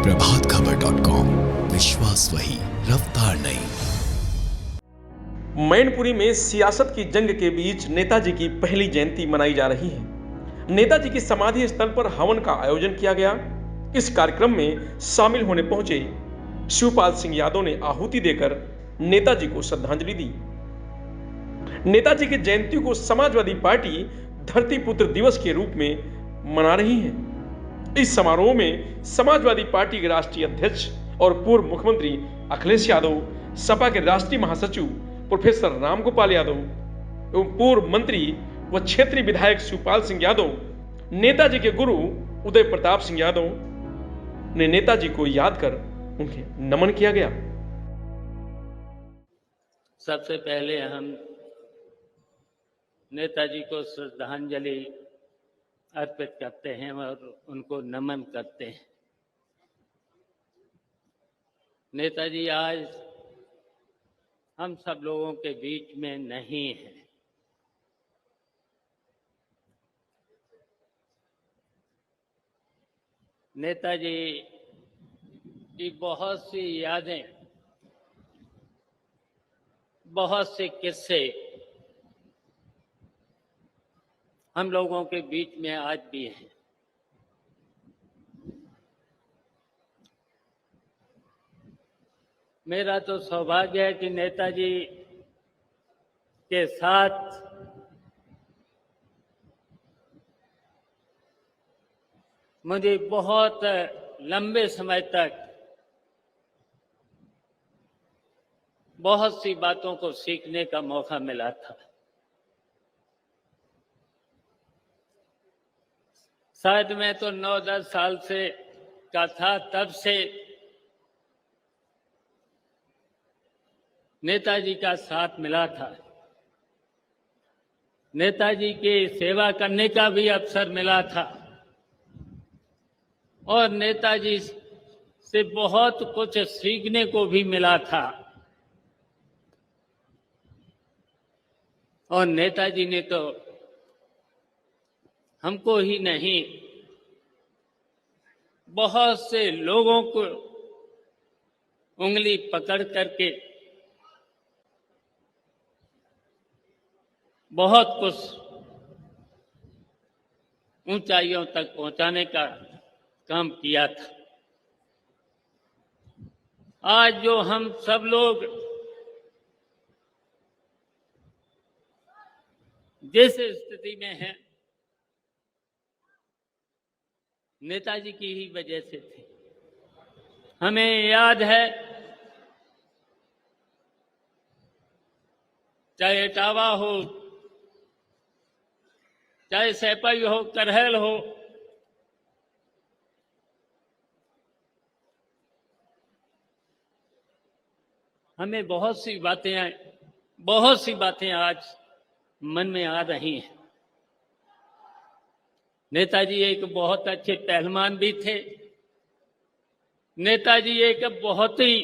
प्रभातखबर.com, विश्वास वही, रफ्तार नहीं। मैनपुरी में सियासत की जंग के बीच नेताजी की पहली जयंती मनाई जा रही है। नेताजी की समाधि स्थल पर हवन का आयोजन किया गया। इस कार्यक्रम में शामिल होने पहुंचे शिवपाल सिंह यादव ने आहुति देकर नेताजी को श्रद्धांजलि दी। नेताजी की जयंती को समाजवादी पार्टी धरती पुत्र दिवस के रूप में मना रही है। इस समारोह में समाजवादी पार्टी के राष्ट्रीय अध्यक्ष और पूर्व मुख्यमंत्री अखिलेश यादव, सपा के राष्ट्रीय महासचिव प्रोफेसर रामगोपाल यादव एवं पूर्व मंत्री व क्षेत्रीय विधायक शिवपाल सिंह यादव, नेताजी के गुरु उदय प्रताप सिंह यादव ने नेताजी को याद कर उन्हें नमन किया गया। सबसे पहले हम नेताजी को श्रद्धांजलि अर्पित करते हैं और उनको नमन करते हैं। नेताजी आज हम सब लोगों के बीच में नहीं हैं। नेताजी की बहुत सी यादें, बहुत से किस्से हम लोगों के बीच में आज भी हैं। मेरा तो सौभाग्य है कि नेताजी के साथ मुझे बहुत लंबे समय तक बहुत सी बातों को सीखने का मौका मिला था। शायद मैं तो 9-10 साल से का था, तब से नेताजी का साथ मिला था। नेताजी की सेवा करने का भी अवसर मिला था और नेताजी से बहुत कुछ सीखने को भी मिला था। और नेताजी ने तो हमको ही नहीं, बहुत से लोगों को उंगली पकड़ करके बहुत कुछ ऊंचाइयों तक पहुंचाने का काम किया था। आज जो हम सब लोग जिस स्थिति में हैं, नेताजी की ही वजह से थे। हमें याद है, चाहे इटावा हो, चाहे सैपाई हो, करहल हो, हमें बहुत सी बातें आज मन में आ रही हैं। नेताजी एक बहुत अच्छे पहलवान भी थे। नेताजी एक बहुत ही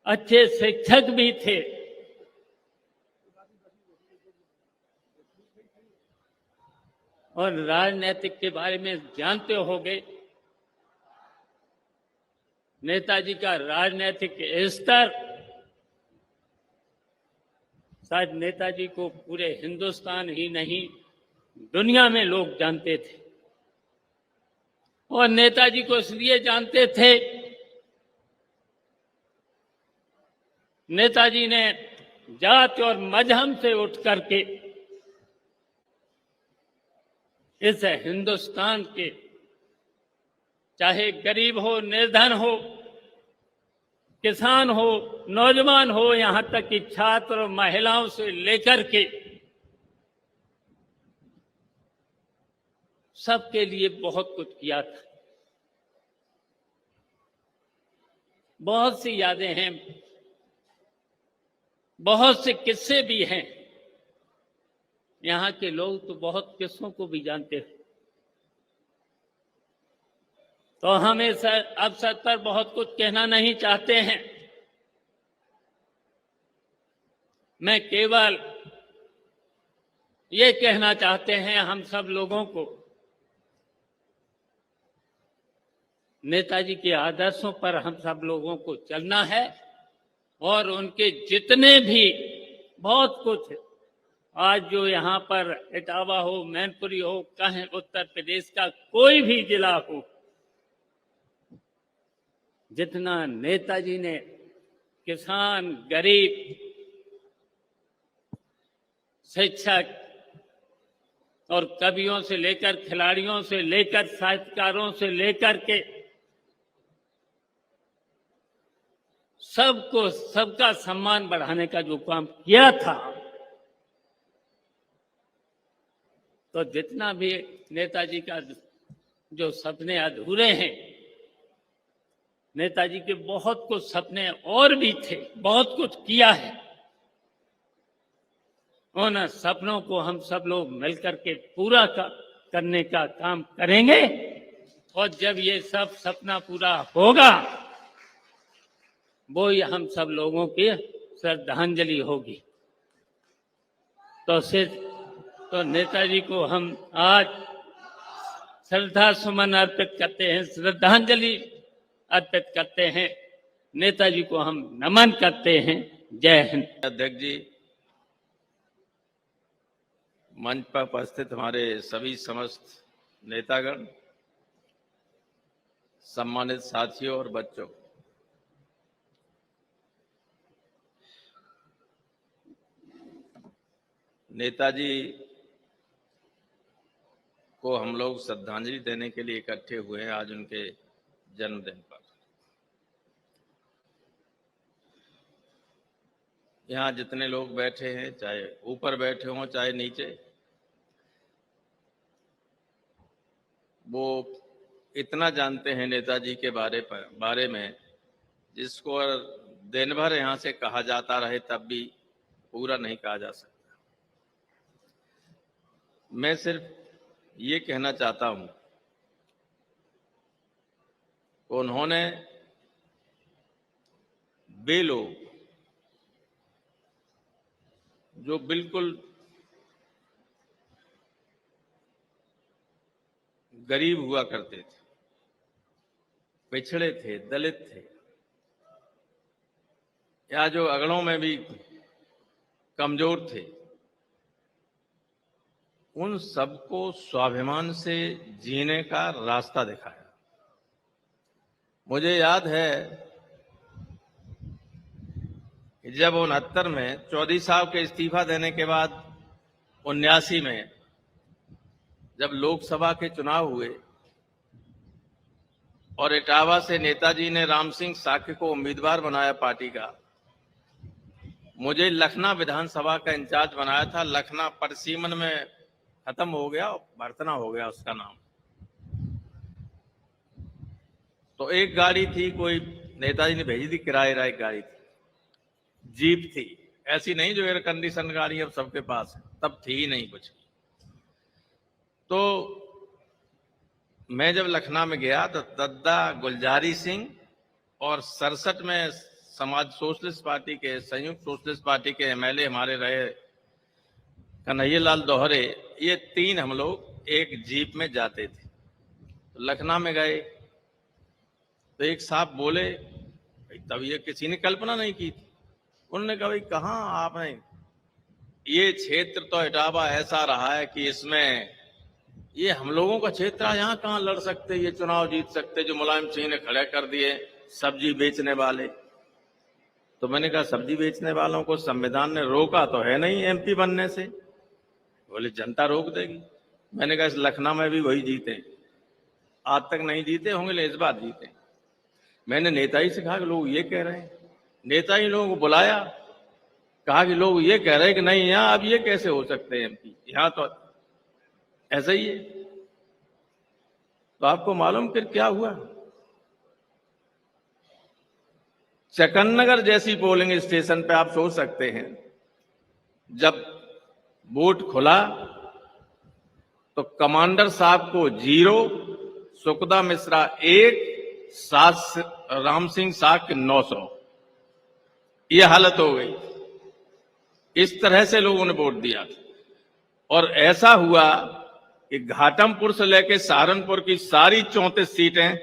अच्छे शिक्षक भी थे। और राजनीतिक के बारे में जानते होंगे, नेताजी का राजनीतिक स्तर, शायद नेताजी को पूरे हिंदुस्तान ही नहीं, दुनिया में लोग जानते थे। और नेताजी को इसलिए जानते थे, नेताजी ने जात और मजहब से उठ करके इस हिंदुस्तान के, चाहे गरीब हो, निर्धन हो, किसान हो, नौजवान हो, यहां तक कि छात्र और महिलाओं से लेकर के सबके लिए बहुत कुछ किया था। बहुत सी यादें हैं, बहुत से किस्से भी हैं। यहाँ के लोग तो बहुत किस्सों को भी जानते हैं। तो हम इस अवसर पर बहुत कुछ कहना नहीं चाहते हैं। मैं केवल ये कहना चाहते हैं हम सब लोगों को नेताजी के आदर्शों पर हम सब लोगों को चलना है और उनके जितने भी बहुत कुछ आज जो यहाँ पर इटावा हो, मैनपुरी हो, कहीं उत्तर प्रदेश का कोई भी जिला हो, जितना नेताजी ने किसान, गरीब, शिक्षक और कवियों से लेकर, खिलाड़ियों से लेकर, साहित्यकारों से लेकर के सबको, सबका सम्मान बढ़ाने का जो काम किया था, तो जितना भी नेताजी का जो सपने अधूरे हैं, नेताजी के बहुत कुछ सपने और भी थे, बहुत कुछ किया है। उन सपनों को हम सब लोग मिलकर के पूरा करने का काम करेंगे और जब ये सब सपना पूरा होगा, वो ही हम सब लोगों की श्रद्धांजलि होगी। तो नेताजी को हम आज श्रद्धा सुमन अर्पित करते हैं, श्रद्धांजलि अर्पित करते हैं, नेताजी को हम नमन करते हैं। जय हिंद। अध्यक्ष जी, मंच पर उपस्थित हमारे सभी समस्त नेतागण, सम्मानित साथियों और बच्चों, नेताजी को हम लोग श्रद्धांजलि देने के लिए इकट्ठे हुए हैं आज उनके जन्मदिन पर। यहाँ जितने लोग बैठे हैं, चाहे ऊपर बैठे हों चाहे नीचे, वो इतना जानते हैं नेताजी के बारे में जिसको दिन भर यहाँ से कहा जाता रहे तब भी पूरा नहीं कहा जा सकता। मैं सिर्फ ये कहना चाहता हूँ, उन्होंने वे लोग जो बिल्कुल गरीब हुआ करते थे, पिछड़े थे, दलित थे, या जो अगड़ों में भी कमजोर थे, उन सबको स्वाभिमान से जीने का रास्ता दिखाया। मुझे याद है कि जब 69 में चौधरी साहब के इस्तीफा देने के बाद 79 में जब लोकसभा के चुनाव हुए और इटावा से नेताजी ने राम सिंह साक्य को उम्मीदवार बनाया पार्टी का, मुझे लखनऊ विधानसभा का इंचार्ज बनाया था। लखनऊ परसीमन में खत्म हो गया, बर्तना हो गया उसका नाम। तो एक गाड़ी थी, कोई नेताजी ने भेजी थी, किराए एक गाड़ी थी, जीप थी, ऐसी नहीं जो एयर कंडीशन गाड़ी अब सबके पास है, तब थी ही नहीं कुछ। तो मैं जब लखनऊ में गया तो दद्दा गुलजारी सिंह और 67 में समाज सोशलिस्ट पार्टी के, संयुक्त सोशलिस्ट पार्टी के एमएलए हमारे रहे कन्हैया लाल दोहरे, ये तीन हम लोग एक जीप में जाते थे। तो लखनऊ में गए तो एक साहब बोले, तब ये किसी ने कल्पना नहीं की थी। उन्होंने कहा, भाई कहाँ आपने, ये क्षेत्र तो इटावा ऐसा रहा है कि इसमें ये हम लोगों का क्षेत्र है, यहाँ कहाँ लड़ सकते, ये चुनाव जीत सकते, जो मुलायम सिंह ने खड़े कर दिए सब्जी बेचने वाले। तो मैंने कहा, सब्जी बेचने वालों को संविधान ने रोका तो है नहीं एमपी बनने से? बोले जनता रोक देगी। मैंने कहा, इस लखनऊ में भी वही जीते, आज तक नहीं जीते होंगे, लेकिन इस बार जीते। मैंने नेताजी से कहा कि लोग ये कह रहे हैं, नेताजी लोगों को बुलाया, कहा कि लोग ये कह रहे हैं कि नहीं यहाँ अब ये कैसे हो सकते हैं एमपी, यहाँ तो ऐसा ही है। तो आपको मालूम फिर क्या हुआ? चकन्नगर जैसी पोलिंग स्टेशन पे आप सोच सकते हैं, जब वोट खुला तो कमांडर साहब को 0, सुखदा मिश्रा 1, राम सिंह साहब के 900, ये हालत हो गई। इस तरह से लोगों ने वोट दिया और ऐसा हुआ कि घाटमपुर से लेकर सहारनपुर की सारी 34 सीटें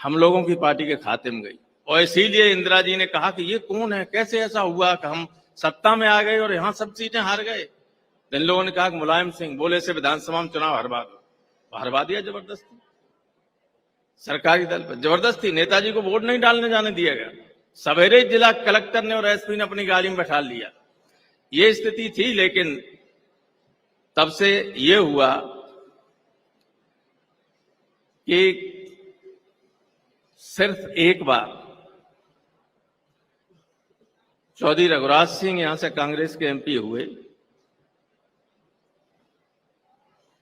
हम लोगों की पार्टी के खाते में गई। और इसीलिए इंदिरा जी ने कहा कि ये कौन है, कैसे ऐसा हुआ कि हम सत्ता में आ गए और यहाँ सब सीटें हार गए। तो इन लोगों ने कहा कि मुलायम सिंह बोले से विधानसभा में चुनाव हरवा दिया जबरदस्ती, सरकारी दल पर जबरदस्ती। नेताजी को वोट नहीं डालने जाने दिया गया। सवेरे जिला कलेक्टर ने और एसपी ने अपनी गाड़ी में बैठा लिया। ये स्थिति थी। लेकिन तब से ये हुआ कि सिर्फ एक बार चौधरी रघुराज सिंह यहां से कांग्रेस के एमपी हुए,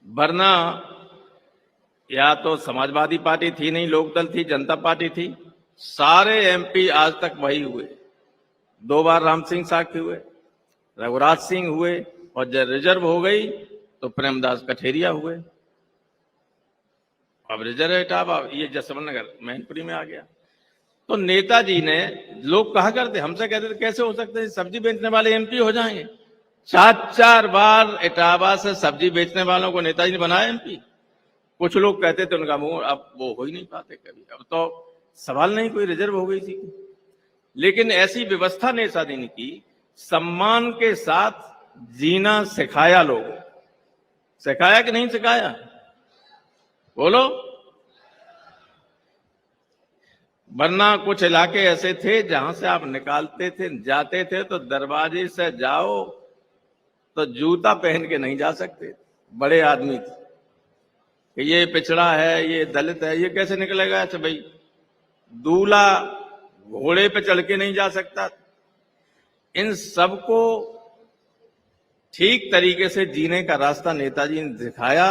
वरना या तो समाजवादी पार्टी थी नहीं, लोकदल थी, जनता पार्टी थी। सारे एमपी आज तक वही हुए। 2 बार राम सिंह साखी हुए, रघुराज सिंह हुए, और जब रिजर्व हो गई तो प्रेमदास कठेरिया हुए। अब रिजर्व इटावा ये जसवंत नगर मैनपुरी में आ गया। तो नेताजी ने, लोग कहा करते, हमसे कहते थे कैसे हो सकते हैं सब्जी बेचने वाले एमपी हो जाएंगे। 4 बार इटावा से सब्जी बेचने वालों को नेताजी ने बनाया एमपी। कुछ लोग कहते थे, उनका मुंह अब वो हो ही नहीं पाते कभी। अब तो सवाल नहीं, कोई रिजर्व हो गई थी। लेकिन ऐसी व्यवस्था नेताजी ने की, सम्मान के साथ जीना सिखाया। लोगों सिखाया कि नहीं सिखाया, बोलो। वरना कुछ इलाके ऐसे थे जहां से आप निकालते थे, जाते थे तो दरवाजे से जाओ तो जूता पहन के नहीं जा सकते। बड़े आदमी थे कि ये पिछड़ा है, ये दलित है, ये कैसे निकलेगा। अच्छा भाई, दूल्हा घोड़े पे चढ़ के नहीं जा सकता। इन सबको ठीक तरीके से जीने का रास्ता नेताजी ने दिखाया।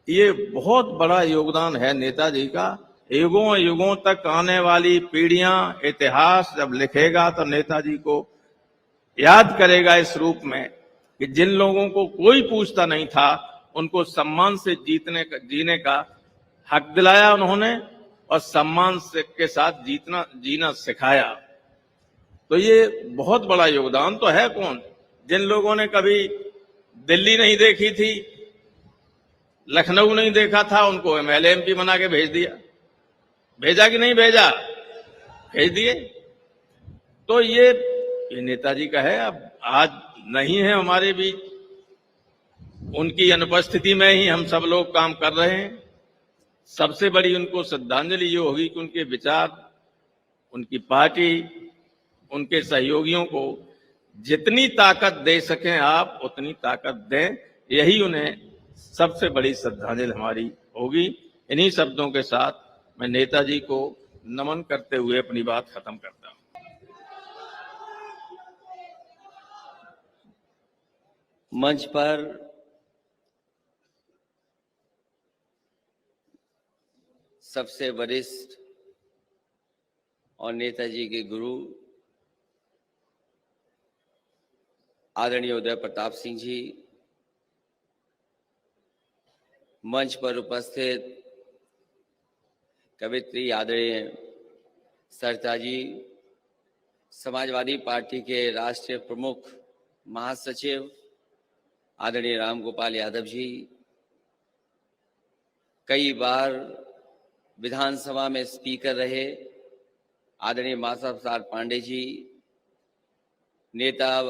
ये बहुत बड़ा योगदान है नेताजी का। युगों युगों तक आने वाली पीढ़ियां इतिहास जब लिखेगा तो नेताजी को याद करेगा इस रूप में कि जिन लोगों को कोई पूछता नहीं था, उनको सम्मान से जीने का हक दिलाया उन्होंने, और सम्मान से के साथ जीना सिखाया। तो ये बहुत बड़ा योगदान तो है। कौन, जिन लोगों ने कभी दिल्ली नहीं देखी थी, लखनऊ नहीं देखा था, उनको एमएलए एमपी बना के भेज दिया। भेजा कि नहीं भेजा, भेज दिए। तो ये नेताजी का है। अब आज नहीं है हमारे बीच, उनकी अनुपस्थिति में ही हम सब लोग काम कर रहे हैं। सबसे बड़ी उनको श्रद्धांजलि ये होगी कि उनके विचार, उनकी पार्टी, उनके सहयोगियों को जितनी ताकत दे सकें आप, उतनी ताकत दें। यही उन्हें सबसे बड़ी श्रद्धांजलि हमारी होगी। इन्हीं शब्दों के साथ मैं नेताजी को नमन करते हुए अपनी बात खत्म करता हूं। मंच पर सबसे वरिष्ठ और नेताजी के गुरु आदरणीय उदय प्रताप सिंह जी, मंच पर उपस्थित कवित्री आदरणीय सरिता जी, समाजवादी पार्टी के राष्ट्रीय प्रमुख महासचिव आदरणीय रामगोपाल यादव जी, कई बार विधानसभा में स्पीकर रहे आदरणीय माधव प्रसाद पांडे जी, नेता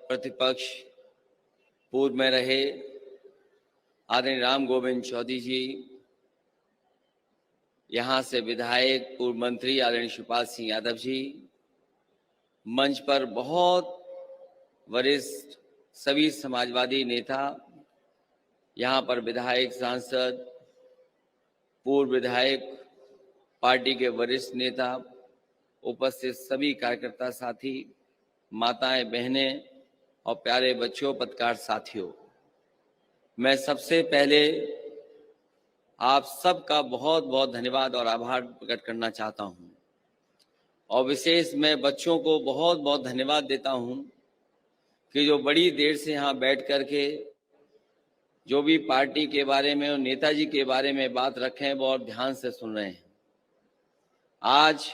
प्रतिपक्ष पूर्व में रहे आदरणीय राम गोविंद चौधरी जी, यहाँ से विधायक पूर्व मंत्री आदरणीय शिवपाल सिंह यादव जी, मंच पर बहुत वरिष्ठ सभी समाजवादी नेता, यहाँ पर विधायक, सांसद, पूर्व विधायक, पार्टी के वरिष्ठ नेता, उपस्थित सभी कार्यकर्ता साथी, माताएं, बहनें और प्यारे बच्चों, पत्रकार साथियों, मैं सबसे पहले आप सबका बहुत बहुत धन्यवाद और आभार प्रकट करना चाहता हूं। और विशेष मैं बच्चों को बहुत बहुत धन्यवाद देता हूं कि जो बड़ी देर से यहाँ बैठ कर के जो भी पार्टी के बारे में और नेताजी के बारे में बात रखें, बहुत ध्यान से सुन रहे हैं। आज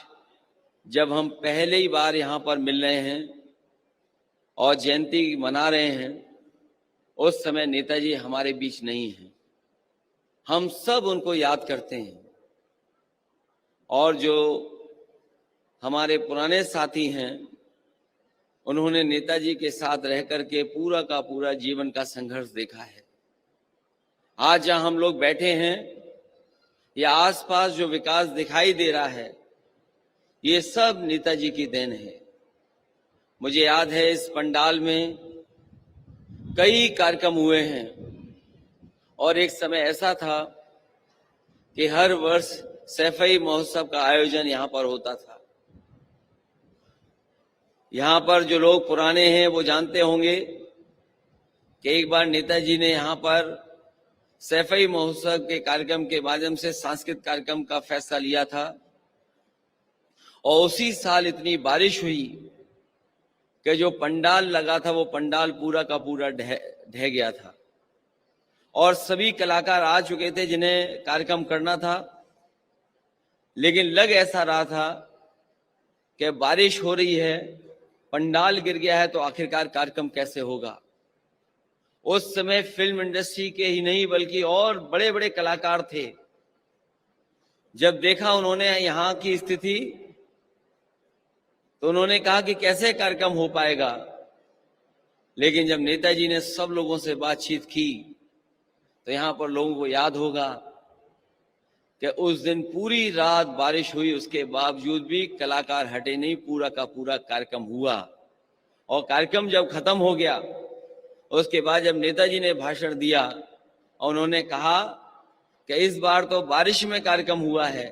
जब हम पहली ही बार यहाँ पर मिल रहे हैं और जयंती मना रहे हैं, उस समय नेताजी हमारे बीच नहीं हैं। हम सब उनको याद करते हैं और जो हमारे पुराने साथी हैं, उन्होंने नेताजी के साथ रह करके पूरा का पूरा जीवन का संघर्ष देखा है। आज जहां हम लोग बैठे हैं या आसपास जो विकास दिखाई दे रहा है, ये सब नेताजी की देन है। मुझे याद है इस पंडाल में कई कार्यक्रम हुए हैं और एक समय ऐसा था कि हर वर्ष सैफई महोत्सव का आयोजन यहाँ पर होता था। यहाँ पर जो लोग पुराने हैं वो जानते होंगे कि एक बार नेताजी ने यहाँ पर सैफई महोत्सव के कार्यक्रम के माध्यम से सांस्कृतिक कार्यक्रम का फैसला लिया था और उसी साल इतनी बारिश हुई कि जो पंडाल लगा था वो पंडाल पूरा का पूरा ढह गया था और सभी कलाकार आ चुके थे जिन्हें कार्यक्रम करना था, लेकिन लग ऐसा रहा था कि बारिश हो रही है, पंडाल गिर गया है, तो आखिरकार कार्यक्रम कैसे होगा। उस समय फिल्म इंडस्ट्री के ही नहीं बल्कि और बड़े बड़े कलाकार थे। जब देखा उन्होंने यहाँ की स्थिति तो उन्होंने कहा कि कैसे कार्यक्रम हो पाएगा। लेकिन जब नेताजी ने सब लोगों से बातचीत की तो यहाँ पर लोगों को याद होगा कि उस दिन पूरी रात बारिश हुई, उसके बावजूद भी कलाकार हटे नहीं, पूरा का पूरा कार्यक्रम हुआ। और कार्यक्रम जब खत्म हो गया उसके बाद जब नेताजी ने भाषण दिया और उन्होंने कहा कि इस बार तो बारिश में कार्यक्रम हुआ है,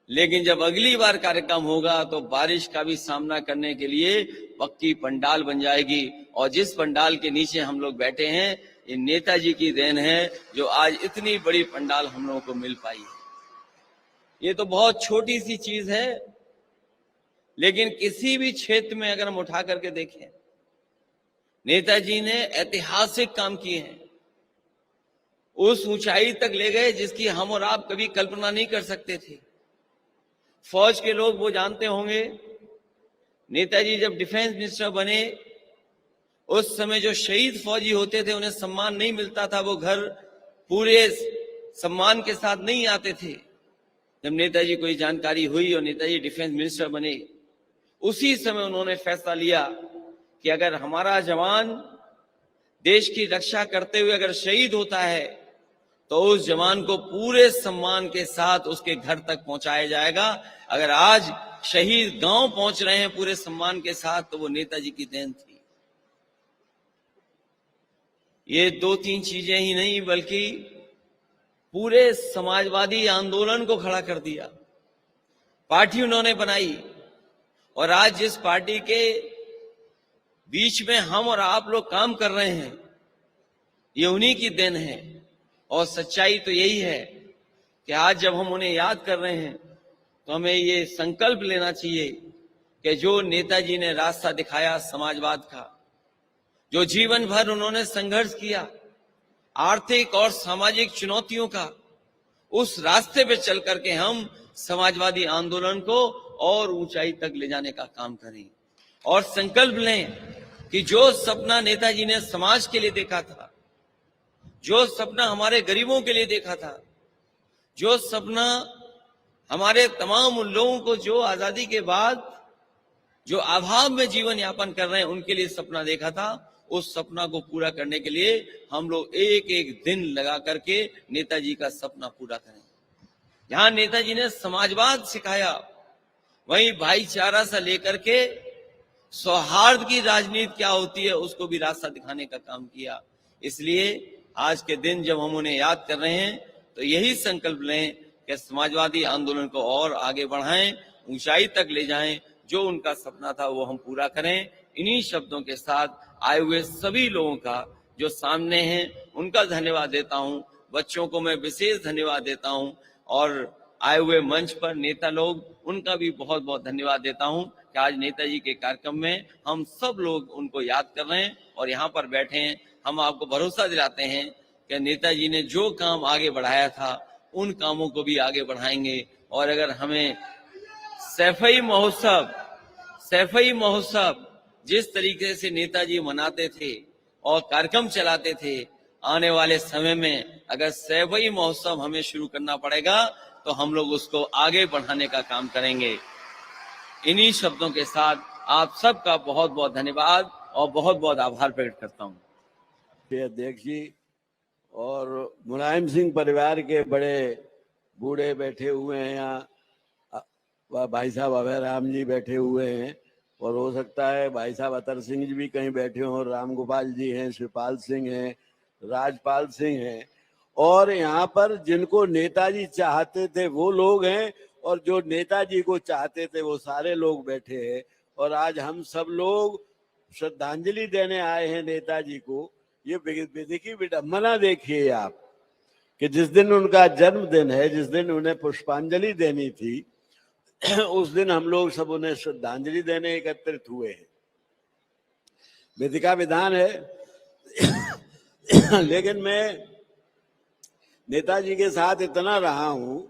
लेकिन जब अगली बार कार्यक्रम होगा तो बारिश का भी सामना करने के लिए पक्की पंडाल बन जाएगी। और जिस पंडाल के नीचे हम लोग बैठे हैं, ये नेताजी की देन है जो आज इतनी बड़ी पंडाल हम लोगों को मिल पाई है। ये तो बहुत छोटी सी चीज है, लेकिन किसी भी क्षेत्र में अगर हम उठा करके देखें, नेताजी ने ऐतिहासिक काम किए हैं, उस ऊंचाई तक ले गए जिसकी हम और आप कभी कल्पना नहीं कर सकते थे। फौज के लोग वो जानते होंगे, नेताजी जब डिफेंस मिनिस्टर बने उस समय जो शहीद फौजी होते थे उन्हें सम्मान नहीं मिलता था, वो घर पूरे सम्मान के साथ नहीं आते थे। जब नेताजी को ये जानकारी हुई और नेताजी डिफेंस मिनिस्टर बने, उसी समय उन्होंने फैसला लिया कि अगर हमारा जवान देश की रक्षा करते हुए अगर शहीद होता है तो उस जवान को पूरे सम्मान के साथ उसके घर तक पहुंचाया जाएगा। अगर आज शहीद गांव पहुंच रहे हैं पूरे सम्मान के साथ तो वो नेताजी की देन थी। ये दो तीन चीजें ही नहीं बल्कि पूरे समाजवादी आंदोलन को खड़ा कर दिया। पार्टी उन्होंने बनाई और आज जिस पार्टी के बीच में हम और आप लोग काम कर रहे हैं, ये उन्हीं की देन है। और सच्चाई तो यही है कि आज जब हम उन्हें याद कर रहे हैं तो हमें ये संकल्प लेना चाहिए कि जो नेताजी ने रास्ता दिखाया समाजवाद का, जो जीवन भर उन्होंने संघर्ष किया आर्थिक और सामाजिक चुनौतियों का, उस रास्ते पे चल करके हम समाजवादी आंदोलन को और ऊंचाई तक ले जाने का काम करें और संकल्प लें कि जो सपना नेताजी ने समाज के लिए देखा था, जो सपना हमारे गरीबों के लिए देखा था, जो सपना हमारे तमाम उन लोगों को जो आजादी के बाद जो अभाव में जीवन यापन कर रहे हैं उनके लिए सपना देखा था, उस सपना को पूरा करने के लिए हम लोग एक एक दिन लगा करके नेताजी का सपना पूरा करें। जहां नेताजी ने समाजवाद सिखाया, वहीं भाईचारा से लेकर के सौहार्द की राजनीति क्या होती है उसको भी रास्ता दिखाने का काम किया। इसलिए आज के दिन जब हम उन्हें याद कर रहे हैं तो यही संकल्प लें कि समाजवादी आंदोलन को और आगे बढ़ाएं, ऊंचाई तक ले जाएं, जो उनका सपना था वो हम पूरा करें। इन्हीं शब्दों के साथ आए हुए सभी लोगों का जो सामने हैं उनका धन्यवाद देता हूं, बच्चों को मैं विशेष धन्यवाद देता हूं और आए हुए मंच पर नेता लोग उनका भी बहुत बहुत धन्यवाद देता हूं कि आज नेताजी के कार्यक्रम में हम सब लोग उनको याद कर रहे हैं और यहाँ पर बैठे हैं। हम आपको भरोसा दिलाते हैं कि नेताजी ने जो काम आगे बढ़ाया था उन कामों को भी आगे बढ़ाएंगे। और अगर हमें सैफई महोत्सव जिस तरीके से नेताजी मनाते थे और कार्यक्रम चलाते थे, आने वाले समय में अगर सैफई महोत्सव हमें शुरू करना पड़ेगा तो हम लोग उसको आगे बढ़ाने का काम करेंगे। इन्हीं शब्दों के साथ आप सबका बहुत बहुत धन्यवाद और बहुत बहुत आभार प्रकट करता हूँ। अध्यक्ष जी और मुलायम सिंह परिवार के बड़े बूढ़े बैठे हुए हैं यहाँ, भाई साहब अभय राम जी बैठे हुए हैं, और हो सकता है भाई साहब अतर सिंह जी भी कहीं बैठे हों, राम गोपाल जी हैं, शिवपाल सिंह हैं, राजपाल सिंह हैं, और यहाँ पर जिनको नेताजी चाहते थे वो लोग हैं, और जो नेताजी को चाहते थे वो सारे लोग बैठे हैं। और आज हम सब लोग श्रद्धांजलि देने आए हैं नेताजी को। ये विधि की विडंबना देखिए आप कि जिस दिन उनका जन्मदिन है, जिस दिन उन्हें पुष्पांजलि देनी थी, उस दिन हम लोग सब उन्हें श्रद्धांजलि देने एकत्रित हुए हैं। विधि का विधान है। लेकिन मैं नेताजी के साथ इतना रहा हूं,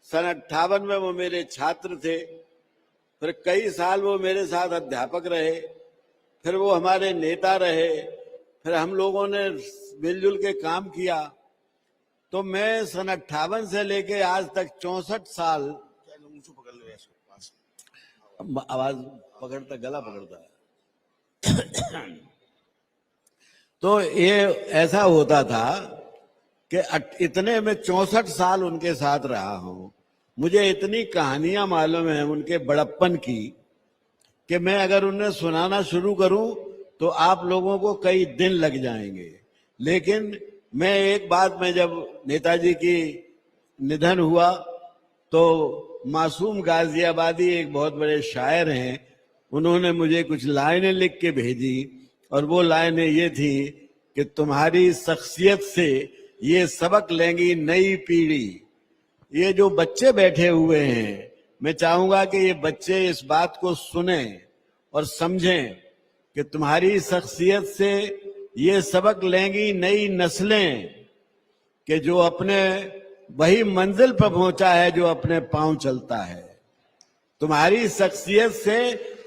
सन 58 में वो मेरे छात्र थे, फिर कई साल वो मेरे साथ अध्यापक रहे, फिर वो हमारे नेता रहे, फिर हम लोगों ने मिलजुल के काम किया। तो मैं सन 58 से लेके आज तक 64 साल, आवाज पकड़ता, गला पकड़ता है। तो ये ऐसा होता था कि इतने में 64 साल उनके साथ रहा हूं। मुझे इतनी कहानियां मालूम है उनके बड़प्पन की कि मैं अगर उन्हें सुनाना शुरू करूं तो आप लोगों को कई दिन लग जाएंगे। लेकिन मैं एक बात में, जब नेताजी की निधन हुआ तो मासूम गाजियाबादी एक बहुत बड़े शायर हैं, उन्होंने मुझे कुछ लाइनें लिख के भेजी, और वो लाइनें ये थी कि तुम्हारी शख्सियत से ये सबक लेंगी नई पीढ़ी। ये जो बच्चे बैठे हुए हैं, मैं चाहूंगा कि ये बच्चे इस बात को सुने और समझें कि तुम्हारी शख्सियत से ये सबक लेंगी नई नस्लें कि जो अपने वही मंजिल पर पहुंचा है जो अपने पांव चलता है। तुम्हारी शख्सियत से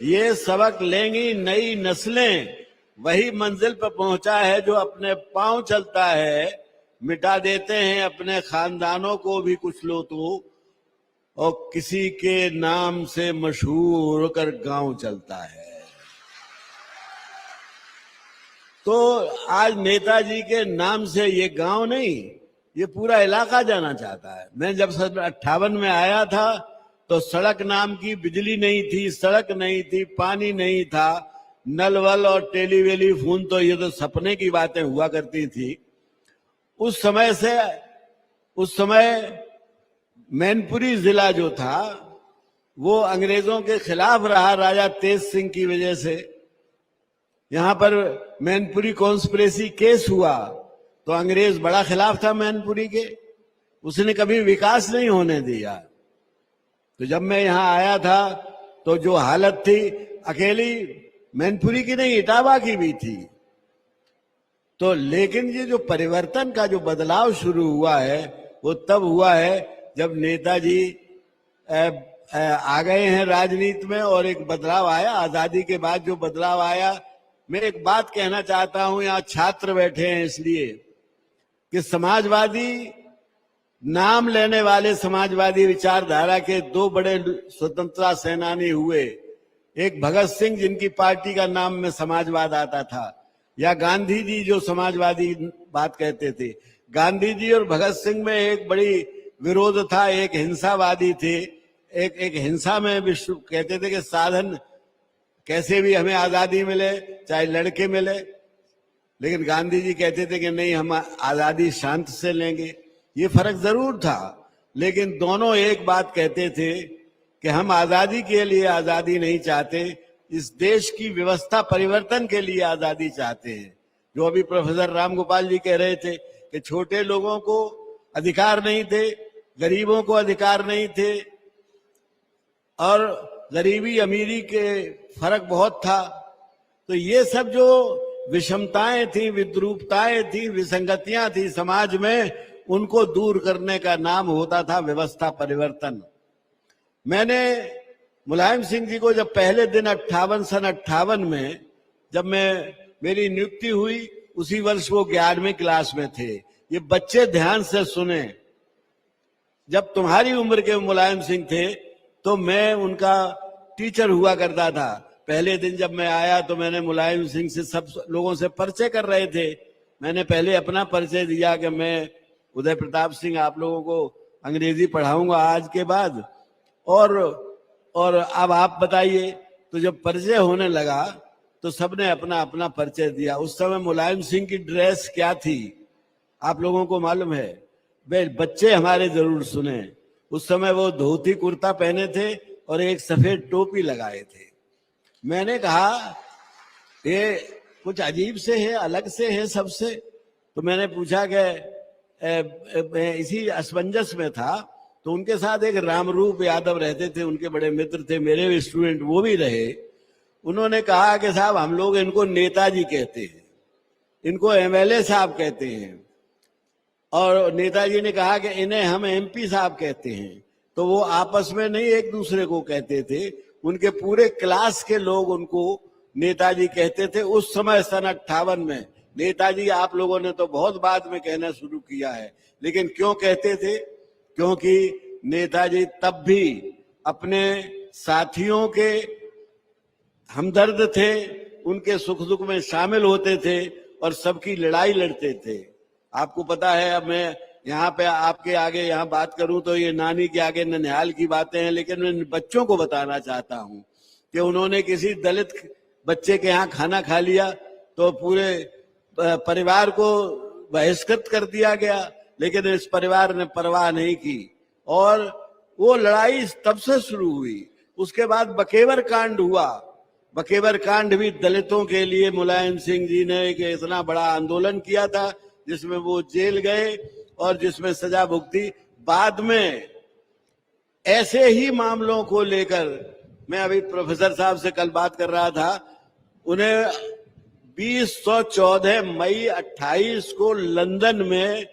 ये सबक लेंगी नई नस्लें, वही मंजिल पर पहुंचा है जो अपने पांव चलता है। मिटा देते हैं अपने खानदानों को भी कुछ लोग तो, और किसी के नाम से मशहूर होकर गांव चलता है। तो आज नेताजी के नाम से ये गांव नहीं, ये पूरा इलाका जाना चाहता है। मैं जब सन 58 में आया था तो सड़क नाम की बिजली नहीं थी, सड़क नहीं थी, पानी नहीं था, नल वल और टेलीवेलीफोन तो ये तो सपने की बातें हुआ करती थी। उस समय मैनपुरी जिला जो था वो अंग्रेजों के खिलाफ रहा राजा तेज सिंह की वजह से। यहां पर मैनपुरी कॉन्स्पिरेसी केस हुआ तो अंग्रेज बड़ा खिलाफ था मैनपुरी के, उसने कभी विकास नहीं होने दिया। तो जब मैं यहां आया था तो जो हालत थी, अकेली मैनपुरी की नहीं, इटावा की भी थी। तो लेकिन ये जो परिवर्तन का जो बदलाव शुरू हुआ है वो तब हुआ है जब नेताजी आ गए हैं राजनीति में, और एक बदलाव आया आजादी के बाद। जो बदलाव आया, मैं एक बात कहना चाहता हूं, यहाँ छात्र बैठे हैं इसलिए कि समाजवादी नाम लेने वाले समाजवादी विचारधारा के दो बड़े स्वतंत्रता सेनानी हुए। एक भगत सिंह, जिनकी पार्टी का नाम में समाजवाद आता था, या गांधी जी जो समाजवादी बात कहते थे। गांधी जी और भगत सिंह में एक बड़ी विरोध था, एक हिंसावादी थे, एक हिंसा में विश्व कहते थे कि साधन कैसे भी हमें आजादी मिले, चाहे लड़के मिले, लेकिन गांधी जी कहते थे कि नहीं, हम आजादी शांत से लेंगे। ये फर्क जरूर था, लेकिन दोनों एक बात कहते थे कि हम आजादी के लिए आजादी नहीं चाहते, इस देश की व्यवस्था परिवर्तन के लिए आजादी चाहते हैं। जो अभी प्रोफेसर राम गोपाल जी कह रहे थे कि छोटे लोगों को अधिकार नहीं थे, गरीबों को अधिकार नहीं थे, और गरीबी अमीरी के फर्क बहुत था। तो ये सब जो विषमताएं थी, विद्रूपताएं थी, विसंगतियां थी समाज में, उनको दूर करने का नाम होता था व्यवस्था परिवर्तन। मैंने मुलायम सिंह जी को जब पहले दिन सन 58 में जब मेरी नियुक्ति हुई, उसी वर्ष वो 11वीं क्लास में थे। ये बच्चे ध्यान से सुने, जब तुम्हारी उम्र के मुलायम सिंह थे तो मैं उनका टीचर हुआ करता था। पहले दिन जब मैं आया तो मैंने मुलायम सिंह से सब लोगों से परिचय कर रहे थे। मैंने पहले अपना परिचय दिया कि मैं उदय प्रताप सिंह आप लोगों को अंग्रेजी पढ़ाऊंगा आज के बाद, और अब आप बताइए। तो जब परिचय होने लगा तो सबने अपना अपना परिचय दिया। उस समय मुलायम सिंह की ड्रेस क्या थी आप लोगों को मालूम है? वे बच्चे हमारे जरूर सुने। उस समय वो धोती कुर्ता पहने थे और एक सफेद टोपी लगाए थे। मैंने कहा ये कुछ अजीब से है, अलग से है सबसे। तो मैंने पूछा कि इसी असमंजस में था। तो उनके साथ एक रामरूप यादव रहते थे, उनके बड़े मित्र थे, मेरे भी स्टूडेंट वो भी रहे। उन्होंने कहा कि साहब हम लोग इनको नेताजी कहते हैं, इनको एमएलए साहब कहते हैं, और नेताजी ने कहा कि इन्हें हम एमपी साहब कहते हैं। तो वो आपस में नहीं एक दूसरे को कहते थे, उनके पूरे क्लास के लोग उनको नेताजी कहते थे। उस समय सन 58 में नेताजी आप लोगों ने तो बहुत बाद में कहना शुरू किया है, लेकिन क्यों कहते थे? क्योंकि नेताजी तब भी अपने साथियों के हमदर्द थे, उनके सुख दुख में शामिल होते थे और सबकी लड़ाई लड़ते थे। आपको पता है, अब मैं यहाँ पे आपके आगे यहाँ बात करूं तो ये नानी के आगे ननिहाल की बातें हैं, लेकिन मैं बच्चों को बताना चाहता हूं कि उन्होंने किसी दलित बच्चे के यहाँ खाना खा लिया तो पूरे परिवार को बहिष्कृत कर दिया गया, लेकिन इस परिवार ने परवाह नहीं की और वो लड़ाई तब से शुरू हुई। उसके बाद बकेवर कांड हुआ। बकेवर कांड भी दलितों के लिए मुलायम सिंह जी ने एक इतना बड़ा आंदोलन किया था, जिसमें वो जेल गए और जिसमें सजा भुगती। बाद में ऐसे ही मामलों को लेकर मैं अभी प्रोफेसर साहब से कल बात कर रहा था, उन्हें 2014 मई 28 को लंदन में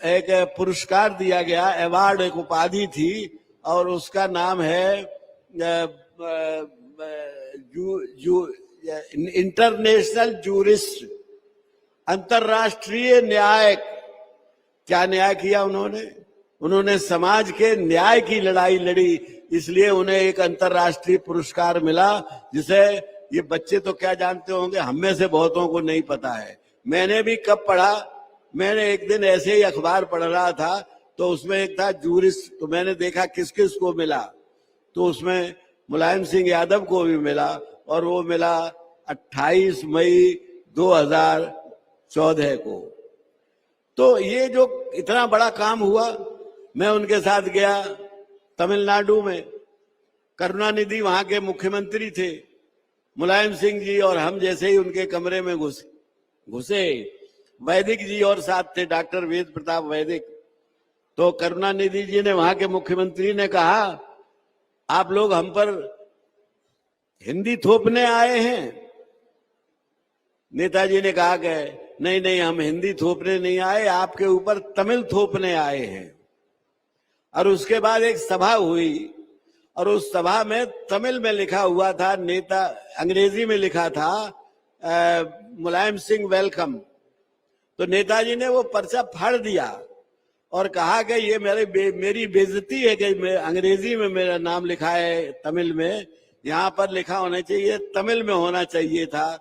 एक पुरस्कार दिया गया, अवार्ड, एक उपाधि थी और उसका नाम है इंटरनेशनल जूरिस्ट, अंतरराष्ट्रीय न्यायिक। क्या न्याय किया उन्होंने समाज के न्याय की लड़ाई लड़ी, इसलिए उन्हें एक अंतरराष्ट्रीय पुरस्कार मिला, जिसे ये बच्चे तो क्या जानते होंगे, हम में से बहुतों को नहीं पता है। मैंने भी कब पढ़ा, मैंने एक दिन ऐसे ही अखबार पढ़ रहा था तो उसमें एक था जूरिस्ट, तो मैंने देखा किस किस को मिला, तो उसमें मुलायम सिंह यादव को भी मिला और वो मिला 28 मई 2014 को। तो ये जो इतना बड़ा काम हुआ, मैं उनके साथ गया तमिलनाडु में। करुणानिधि वहां के मुख्यमंत्री थे। मुलायम सिंह जी और हम जैसे ही उनके कमरे में घुसे, वैदिक जी और साथ थे, डॉक्टर वेद प्रताप वैदिक। तो करुणानिधि जी ने, वहां के मुख्यमंत्री ने कहा, आप लोग हम पर हिंदी थोपने आए हैं? नेताजी ने कहा कि नहीं नहीं, हम हिंदी थोपने नहीं आए, आपके ऊपर तमिल थोपने आए हैं। और उसके बाद एक सभा हुई और उस सभा में तमिल में लिखा हुआ था, नेता अंग्रेजी में लिखा था मुलायम सिंह वेलकम। तो नेताजी ने वो पर्चा फाड़ दिया और कहा कि ये मेरी बेइज्जती है कि मैं अंग्रेजी में मेरा नाम लिखा है, तमिल में, यहाँ पर लिखा होना चाहिए, तमिल में होना चाहिए था,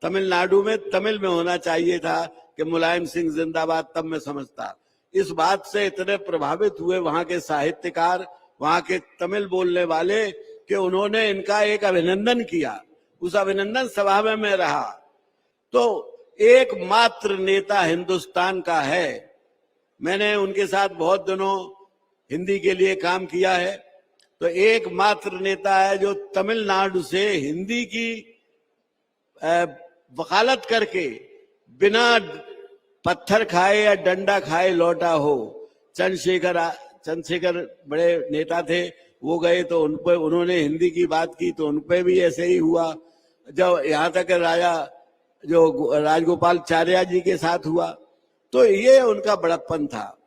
तमिलनाडु में तमिल में होना चाहिए था कि मुलायम सिंह जिंदाबाद, तब मैं समझता। इस बात से इतने प्रभावित हुए वहां के साहित्यकार, वहां के तमिल बोलने वाले, कि उन्होंने इनका एक अभिनंदन किया। उस अभिनंदन सभा में मैं रहा। तो एकमात्र नेता हिंदुस्तान का है, मैंने उनके साथ बहुत दिनों हिंदी के लिए काम किया है, तो एकमात्र नेता है जो तमिलनाडु से हिंदी की वकालत करके बिना पत्थर खाए या डंडा खाए लौटा हो। चंद्रशेखर बड़े नेता थे, वो गए तो उन पर उन्होंने हिंदी की बात की तो उन पर भी ऐसे ही हुआ। जब यहाँ तक राजगोपालाचार्य जी के साथ हुआ, तो ये उनका बड़प्पन था।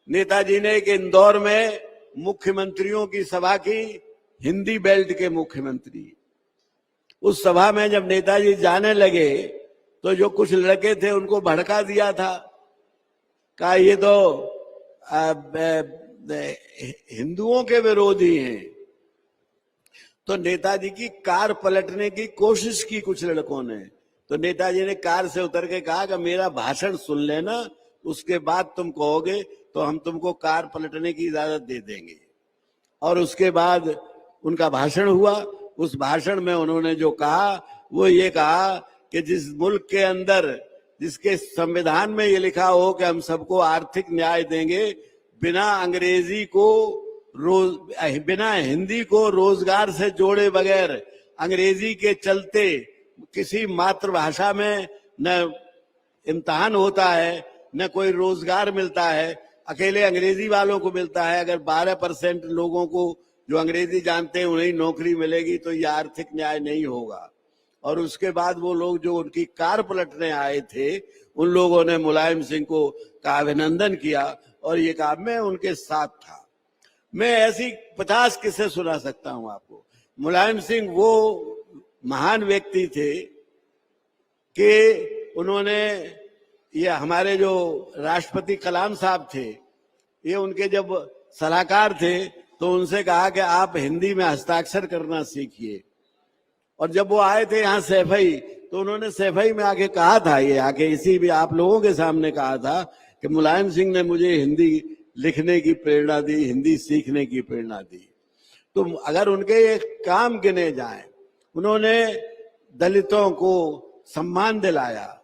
नेताजी ने एक इंदौर में मुख्यमंत्रियों की सभा की, हिंदी बेल्ट के मुख्यमंत्री। उस सभा में जब नेताजी जाने लगे तो जो कुछ लड़के थे उनको भड़का दिया था, कहा ये तो हिंदुओं के विरोधी हैं। तो नेताजी की कार पलटने की कोशिश की कुछ लड़कों ने। तो नेताजी ने कार से उतर के कहा कि मेरा भाषण सुन लेना, उसके बाद तुम कहोगे तो हम तुमको कार पलटने की इजाजत दे देंगे। और उसके बाद उनका भाषण हुआ। उस भाषण में उन्होंने जो कहा वो ये कहा कि जिस मुल्क के अंदर, जिसके संविधान में ये लिखा हो कि हम सबको आर्थिक न्याय देंगे, बिना अंग्रेजी को बिना हिंदी को रोजगार से जोड़े बगैर, अंग्रेजी के चलते किसी मातृभाषा में न इम्तिहान होता है न कोई रोजगार मिलता है, अकेले अंग्रेजी वालों को मिलता है। अगर 12% लोगों को जो अंग्रेजी जानते हैं उन्हें नौकरी मिलेगी तो ये आर्थिक न्याय नहीं होगा। और उसके बाद वो लोग जो उनकी कार पलटने आए थे, उन लोगों ने मुलायम सिंह को का अभिनंदन किया और ये कहा मैं उनके साथ था। मैं ऐसी 50 किस्से सुना सकता हूं आपको। मुलायम सिंह वो महान व्यक्ति थे कि उन्होंने, ये हमारे जो राष्ट्रपति कलाम साहब थे, ये उनके जब सलाहकार थे तो उनसे कहा कि आप हिंदी में हस्ताक्षर करना सीखिए। और जब वो आए थे यहाँ सैफई, तो उन्होंने सैफई में आके कहा था, ये आके इसी भी आप लोगों के सामने कहा था कि मुलायम सिंह ने मुझे हिंदी लिखने की प्रेरणा दी, हिंदी सीखने की प्रेरणा दी। तो अगर उनके ये काम गिने जाएं, उन्होंने दलितों को सम्मान दिलाया,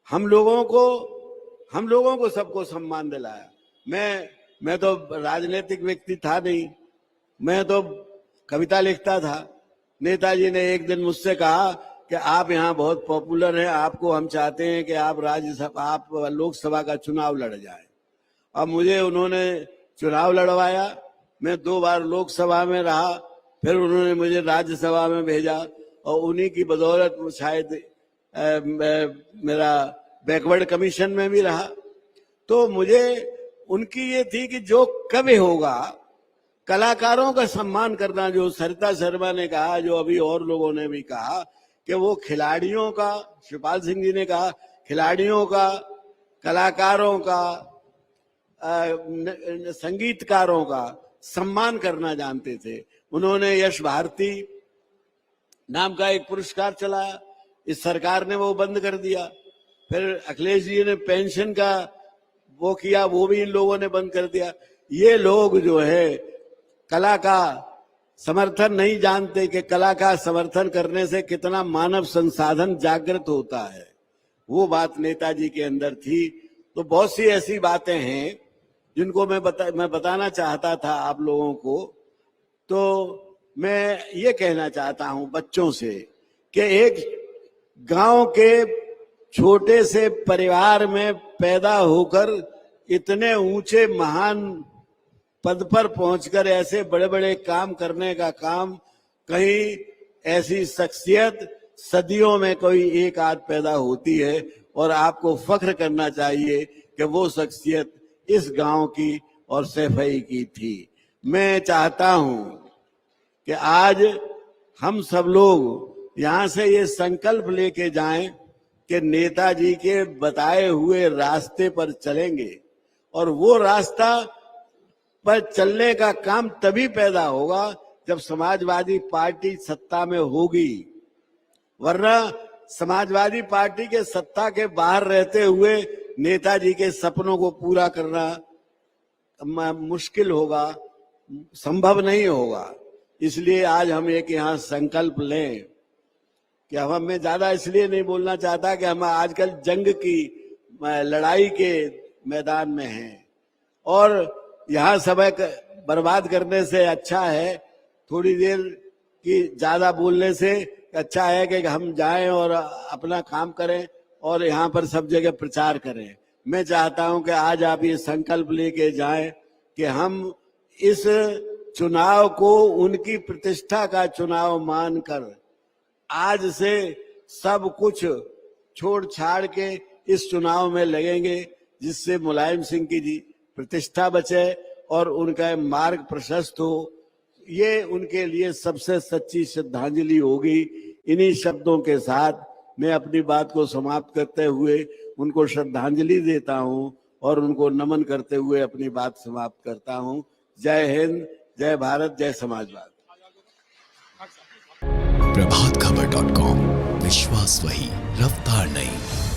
हम लोगों को सबको सम्मान दिलाया। मैं तो राजनीतिक व्यक्ति था नहीं, मैं तो कविता लिखता था। नेताजी ने एक दिन मुझसे कहा कि आप यहाँ बहुत पॉपुलर हैं, आपको हम चाहते हैं कि आप राज्यसभा, आप लोकसभा का चुनाव लड़ जाएं। अब मुझे उन्होंने चुनाव लड़वाया, मैं 2 बार लोकसभा में रहा, फिर उन्होंने मुझे राज्यसभा में भेजा और उन्हीं की बदौलत शायद मेरा बैकवर्ड कमीशन में भी रहा। तो मुझे उनकी ये थी कि जो कभी होगा कलाकारों का सम्मान करना, जो सरिता शर्मा ने कहा, जो अभी और लोगों ने भी कहा कि वो खिलाड़ियों का, शिवपाल सिंह जी ने कहा खिलाड़ियों का, कलाकारों का, संगीतकारों का सम्मान करना जानते थे। उन्होंने यश भारती नाम का एक पुरस्कार चलाया, इस सरकार ने वो बंद कर दिया। फिर अखिलेश जी ने पेंशन का वो किया, वो भी इन लोगों ने बंद कर दिया। ये लोग जो है कला का समर्थन नहीं जानते कि कला का समर्थन करने से कितना मानव संसाधन जागृत होता है। वो बात नेताजी के अंदर थी। तो बहुत सी ऐसी बातें हैं जिनको मैं बताना चाहता था आप लोगों को। तो मैं ये कहना चाहता हूं बच्चों से कि एक गांव के छोटे से परिवार में पैदा होकर इतने ऊंचे महान पद पर पहुंचकर ऐसे बड़े बड़े काम करने का काम, कहीं ऐसी शख्सियत सदियों में कोई एक आध पैदा होती है और आपको फख्र करना चाहिए कि वो शख्सियत इस गांव की और सैफई की थी। मैं चाहता हूं कि आज हम सब लोग यहां से ये संकल्प लेके जाएं कि नेताजी के बताए हुए रास्ते पर चलेंगे और वो रास्ता पर चलने का काम तभी पैदा होगा जब समाजवादी पार्टी सत्ता में होगी। वरना समाजवादी पार्टी के सत्ता के बाहर रहते हुए नेताजी के सपनों को पूरा करना मुश्किल होगा, संभव नहीं होगा। इसलिए आज हम एक यहाँ संकल्प लें कि हम, मैं ज्यादा इसलिए नहीं बोलना चाहता कि हम आजकल जंग की लड़ाई के मैदान में हैं और यहाँ समय बर्बाद करने से अच्छा है, थोड़ी देर की ज्यादा बोलने से अच्छा है कि हम जाएं और अपना काम करें और यहाँ पर सब जगह प्रचार करें। मैं चाहता हूं कि आज आप ये संकल्प लेके जाएं कि हम इस चुनाव को उनकी प्रतिष्ठा का चुनाव मानकर आज से सब कुछ छोड़ छाड़ के इस चुनाव में लगेंगे, जिससे मुलायम सिंह की जी प्रतिष्ठा बचे और उनका मार्ग प्रशस्त हो। ये उनके लिए सबसे सच्ची श्रद्धांजलि होगी। इन्हीं शब्दों के साथ मैं अपनी बात को समाप्त करते हुए उनको श्रद्धांजलि देता हूं और उनको नमन करते हुए अपनी बात समाप्त करता हूं। जय हिंद, जय भारत, जय समाजवाद। प्रभातखबर.com, विश्वास वही, रफ्तार नहीं।